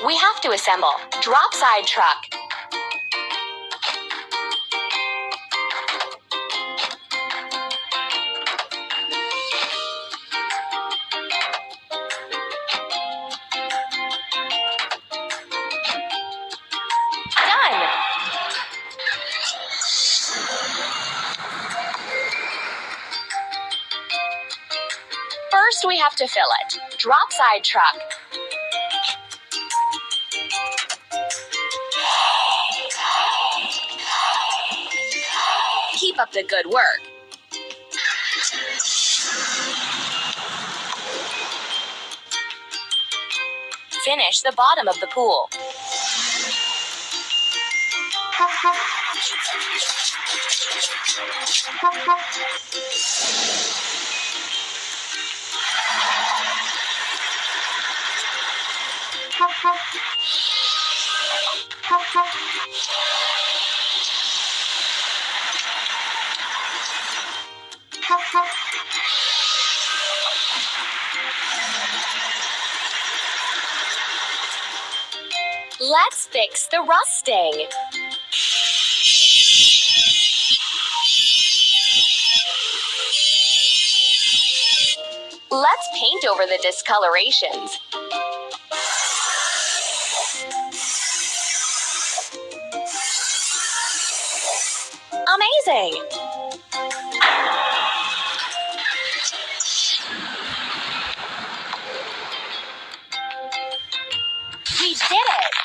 We have to assemble. Drop side truck. Done. First, we have to fill it. Drop side truck. Keep up the good work. Finish the bottom of the pool. Let's fix the rusting. Let's paint over the discolorations. Amazing! We did it!